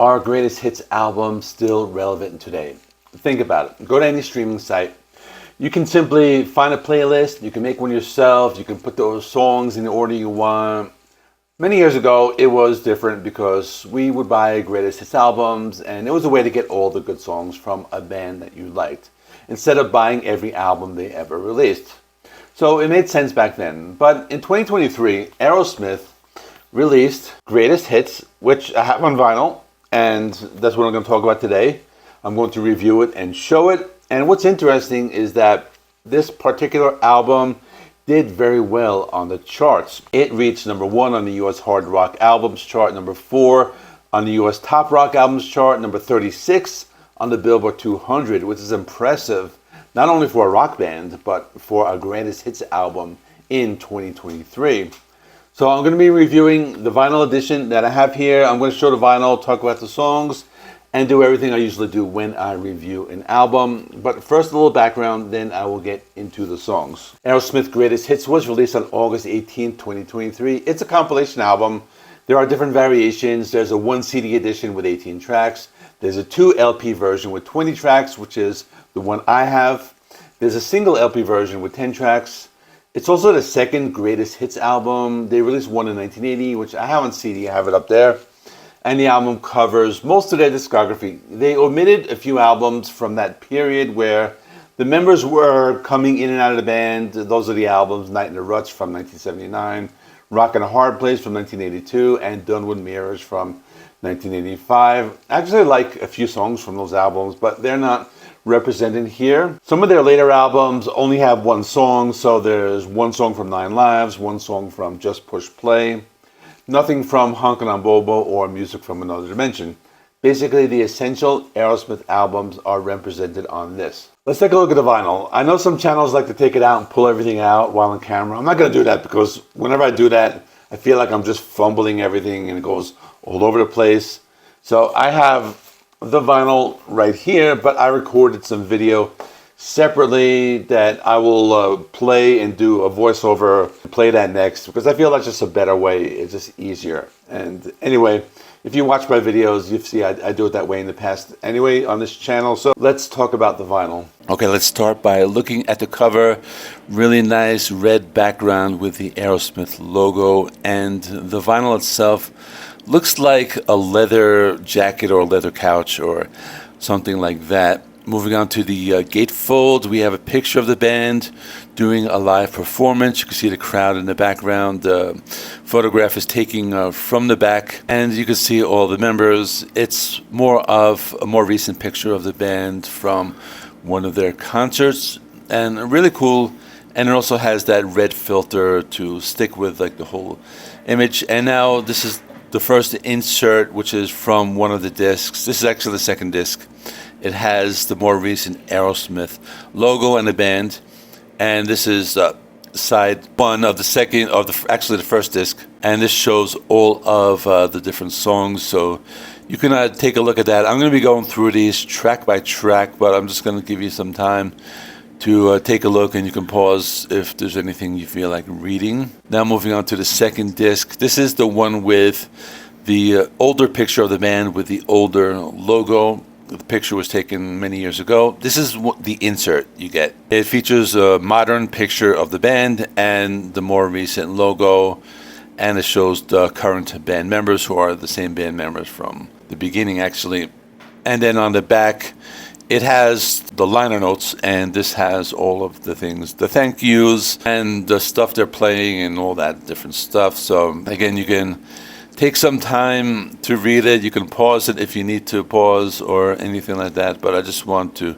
Are greatest hits albums still relevant today? Think about it. Go to any streaming site. You can simply find a playlist. You can make one yourself. You can put those songs in the order you want. Many years ago, it was different because we would buy greatest hits albums, and it was a way to get all the good songs from a band that you liked, instead of buying every album they ever released. So it made sense back then. But in 2023, Aerosmith released Greatest Hits, which I have on vinyl, and that's what I'm going to talk about today. I'm going to review it and show it. And what's interesting is that this particular album did very well on the charts. It reached number 1 on the US Hard Rock Albums chart, number 4 on the US Top Rock Albums chart, number 36 on the Billboard 200, which is impressive, not only for a rock band, but for a greatest hits album in 2023. So I'm going to be reviewing the vinyl edition that I have here. I'm going to show the vinyl, talk about the songs, and do everything I usually do when I review an album. But first, a little background, then I will get into the songs. Aerosmith Greatest Hits was released on August 18, 2023. It's a compilation album. There are different variations. There's a 1 CD edition with 18 tracks. There's a 2 LP version with 20 tracks, which is the one I have. There's a single LP version with 10 tracks. It's also the second greatest hits album. They released one in 1980, which I have on CD. I have it up there. And the album covers most of their discography. They omitted a few albums from that period where the members were coming in and out of the band. Those are the albums: Night in the Ruts from 1979, Rockin' a Hard Place from 1982, and Done with Mirrors from 1985. Actually, I like a few songs from those albums, but they're not represented here. Some of their later albums only have one song, so there's one song from Nine Lives, one song from Just Push Play, nothing from Honkin' on Bobo or Music from Another Dimension. Basically, the essential Aerosmith albums are represented on this. Let's take a look at the vinyl. I know some channels like to take it out and pull everything out while on camera. I'm not going to do that because whenever I do that, I feel like I'm just fumbling everything and it goes all over the place. So I have the vinyl right here, but I recorded some video separately that I will play and do a voiceover, play that next, because I feel that's just a better way. It's just easier. And anyway, if you watch my videos, you see I do it that way in the past anyway on this channel. So let's talk about the vinyl. Okay, let's start by looking at the cover. Really nice red background with the Aerosmith logo, and the vinyl itself looks like a leather jacket or a leather couch or something like that. Moving on to the gatefold, we have a picture of the band doing a live performance. You can see the crowd in the background. The photograph is taken from the back, and you can see all the members. It's more of a more recent picture of the band from one of their concerts, and really cool. And it also has that red filter to stick with like the whole image. And now this is the first insert, which is from one of the discs. This is actually the second disc. It has the more recent Aerosmith logo and the band, and this is side one of the second, actually the first disc, and this shows all of the different songs. So you can take a look at that. I'm going to be going through these track by track, but I'm just going to give you some time to take a look, and you can pause if there's anything you feel like reading. Now moving on to the second disc. This is the one with the older picture of the band with the older logo. The picture was taken many years ago. This is the insert you get. It features a modern picture of the band and the more recent logo, and it shows the current band members who are the same band members from the beginning actually. And then on the back, it has the liner notes, and this has all of the things, the thank yous and the stuff they're playing and all that different stuff. So again, you can take some time to read it. You can pause it if you need to pause or anything like that, but I just want to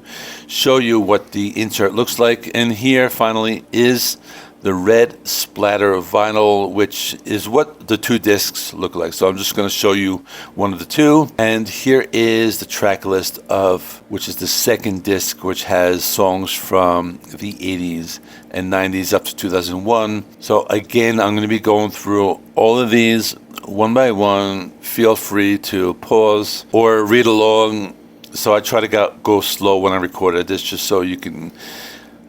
show you what the insert looks like. And here finally is the red splatter of vinyl, which is what the two discs look like. So I'm just going to show you one of the two. And here is the track list of, which is the second disc, which has songs from the 80s and 90s up to 2001. So again, I'm going to be going through all of these one by one. Feel free to pause or read along. So I try to go slow when I recorded this, just so you can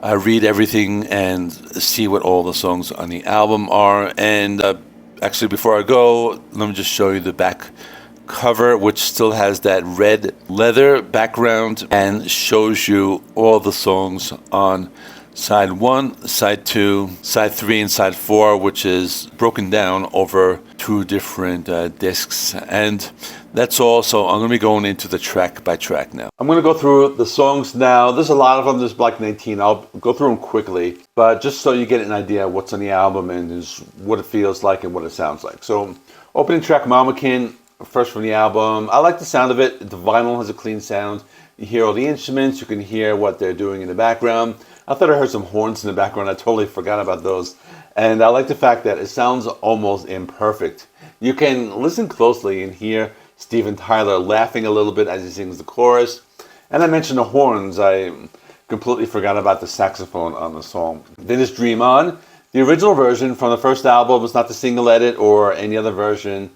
read everything and see what all the songs on the album are. And actually, before I go, let me just show you the back cover, which still has that red leather background and shows you all the songs on side 1, side 2, side 3, and side 4, which is broken down over 2 different discs. And that's all. So I'm going to be going into the track by track now. I'm going to go through the songs now. There's a lot of them. There's like 19. I'll go through them quickly, but just so you get an idea of what's on the album and what it feels like and what it sounds like. So opening track, Mamakin, first from the album. I like the sound of it. The vinyl has a clean sound. You hear all the instruments. You can hear what they're doing in the background. I thought I heard some horns in the background. I totally forgot about those. And I like the fact that it sounds almost imperfect. You can listen closely and hear Steven Tyler laughing a little bit as he sings the chorus. And I mentioned the horns. I completely forgot about the saxophone on the song. Then it's Dream On. The original version from the first album was not the single edit or any other version.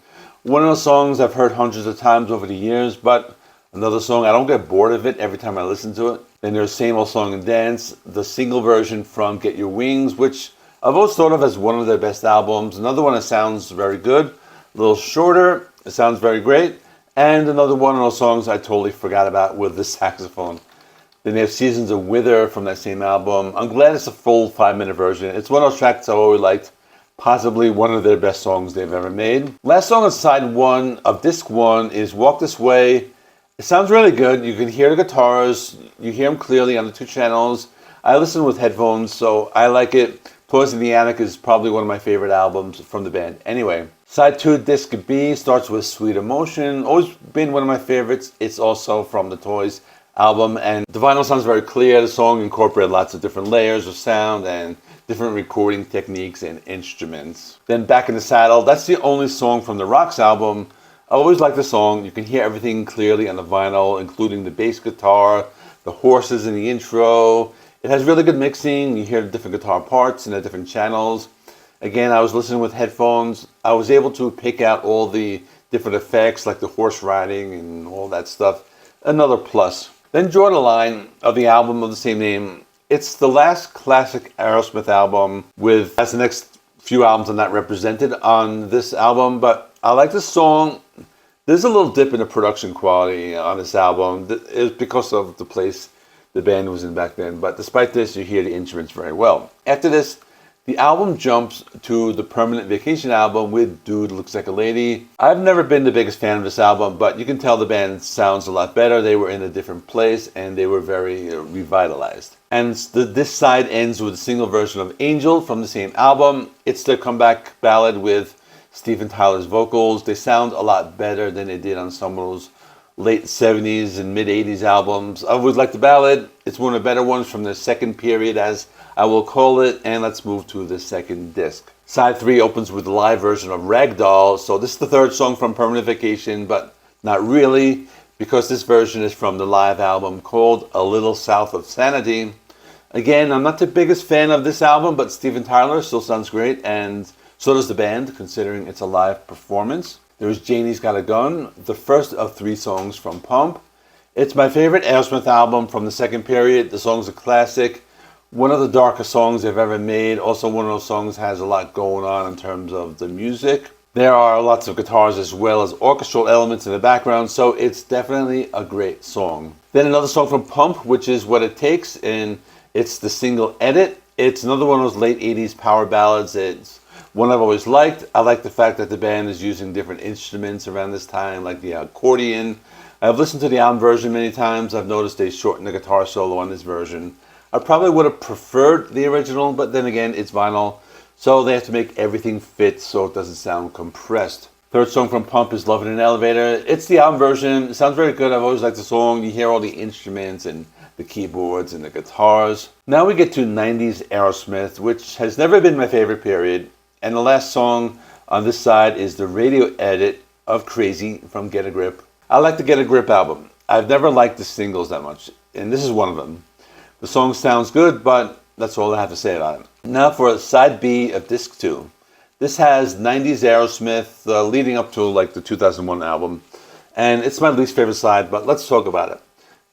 One of those songs I've heard hundreds of times over the years, but another song, I don't get bored of it every time I listen to it. Then there's Same Old Song and Dance, the single version from Get Your Wings, which I've always thought of as one of their best albums. Another one that sounds very good, a little shorter, it sounds very great. And another one of those songs I totally forgot about with the saxophone. Then they have Seasons of Wither from that same album. I'm glad it's a full 5-minute version. It's one of those tracks I've always liked. Possibly one of their best songs they've ever made. Last song on side 1 of disc 1 is Walk This Way. It sounds really good. You can hear the guitars. You hear them clearly on the 2 channels. I listen with headphones, so I like it. Toys in the Attic is probably one of my favorite albums from the band. Anyway, side 2, disc B, starts with Sweet Emotion. Always been one of my favorites. It's also from the Toys album, and the vinyl sounds very clear. The song incorporated lots of different layers of sound and different recording techniques and instruments. Then Back in the Saddle. That's the only song from the Rocks album. I always like the song. You can hear everything clearly on the vinyl, including the bass guitar, the horses in the intro. It has really good mixing. You hear the different guitar parts and the different channels. Again, I was listening with headphones. I was able to pick out all the different effects like the horse riding and all that stuff. Another plus. Then Draw the Line of the album of the same name. It's the last classic Aerosmith album as the next few albums are not represented on this album, but I like the song. There's a little dip in the production quality on this album. It's because of the place the band was in back then, but despite this, you hear the instruments very well. After this, the album jumps to the Permanent Vacation album with Dude Looks Like a Lady. I've never been the biggest fan of this album, but you can tell the band sounds a lot better. They were in a different place and they were very revitalized. And this side ends with a single version of Angel from the same album. It's their comeback ballad with Steven Tyler's vocals. They sound a lot better than they did on some of those late 70s and mid 80s albums. I always liked the ballad. It's one of the better ones from the second period, as I will call it. And let's move to the second disc. Side 3 opens with the live version of Ragdoll. So this is the third song from Permanent Vacation, but not really, because this version is from the live album called A Little South of Sanity. Again, I'm not the biggest fan of this album, but Steven Tyler still sounds great, and so does the band, considering it's a live performance. There's Janie's Got a Gun, the first of 3 songs from Pump. It's my favorite Aerosmith album from the second period. The song's a classic, one of the darkest songs they've ever made. Also, one of those songs has a lot going on in terms of the music. There are lots of guitars as well as orchestral elements in the background, so it's definitely a great song. Then another song from Pump, which is What It Takes, and it's the single edit. It's another one of those late 80s power ballads. It's one I've always liked. I like the fact that the band is using different instruments around this time, like the accordion. I've listened to the album version many times. I've noticed they shortened the guitar solo on this version. I probably would have preferred the original, but then again, it's vinyl, so they have to make everything fit so it doesn't sound compressed. Third song from Pump is Love in an Elevator. It's the album version. It sounds very good. I've always liked the song. You hear all the instruments and the keyboards and the guitars. Now we get to 90s Aerosmith, which has never been my favorite period. And the last song on this side is the radio edit of Crazy from Get a Grip. I like the Get a Grip album. I've never liked the singles that much, and this is one of them. The song sounds good, but that's all I have to say about it. Now for side B of disc 2. This has 90s Aerosmith leading up to like the 2001 album, and it's my least favorite side, but let's talk about it.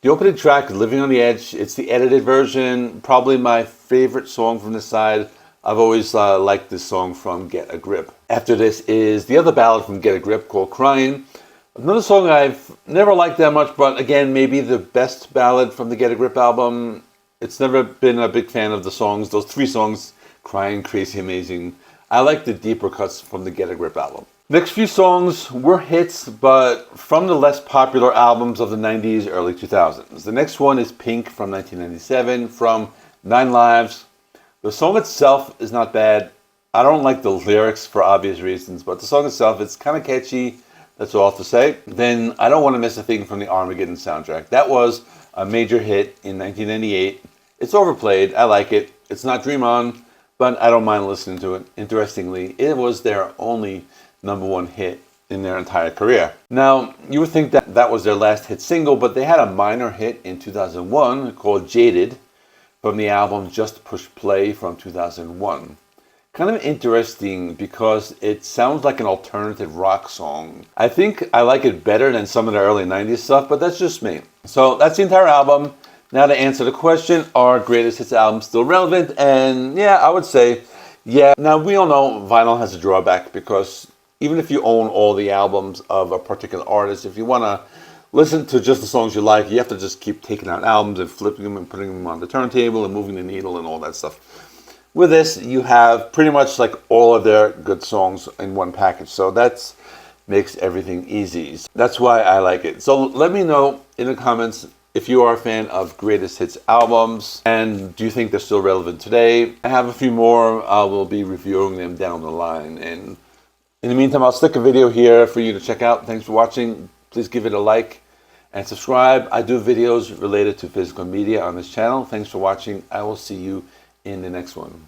The opening track, Living on the Edge, it's the edited version, probably my favorite song from this side. I've always liked this song from Get a Grip. After this is the other ballad from Get a Grip called Crying. Another song I've never liked that much, but again, maybe the best ballad from the Get a Grip album. It's never been a big fan of the songs, those 3 songs, Crying, Crazy, Amazing. I like the deeper cuts from the Get a Grip album. Next few songs were hits, but from the less popular albums of the 90s, early 2000s. The next one is Pink from 1997 from 9 Lives. The song itself is not bad. I don't like the lyrics for obvious reasons, but the song itself, it's kind of catchy. That's all I have to say. Then I Don't Want to Miss a Thing from the Armageddon soundtrack. That was a major hit in 1998. It's overplayed. I like it. It's not Dream On, but I don't mind listening to it. Interestingly, it was their only #1 hit in their entire career. Now, you would think that that was their last hit single, but they had a minor hit in 2001 called Jaded from the album Just Push Play from 2001. Kind of interesting because it sounds like an alternative rock song. I think I like it better than some of the early 90s stuff, but that's just me. So that's the entire album. Now to answer the question, are greatest hits albums still relevant? And yeah, I would say, yeah. Now we all know vinyl has a drawback because even if you own all the albums of a particular artist, if you want to listen to just the songs you like, you have to just keep taking out albums and flipping them and putting them on the turntable and moving the needle and all that stuff. With this, you have pretty much like all of their good songs in one package. So that makes everything easy. That's why I like it. So let me know in the comments if you are a fan of greatest hits albums and do you think they're still relevant today. I have a few more. I will be reviewing them down the line. And in the meantime, I'll stick a video here for you to check out. Thanks for watching. Please give it a like and subscribe. I do videos related to physical media on this channel. Thanks for watching. I will see you in the next one.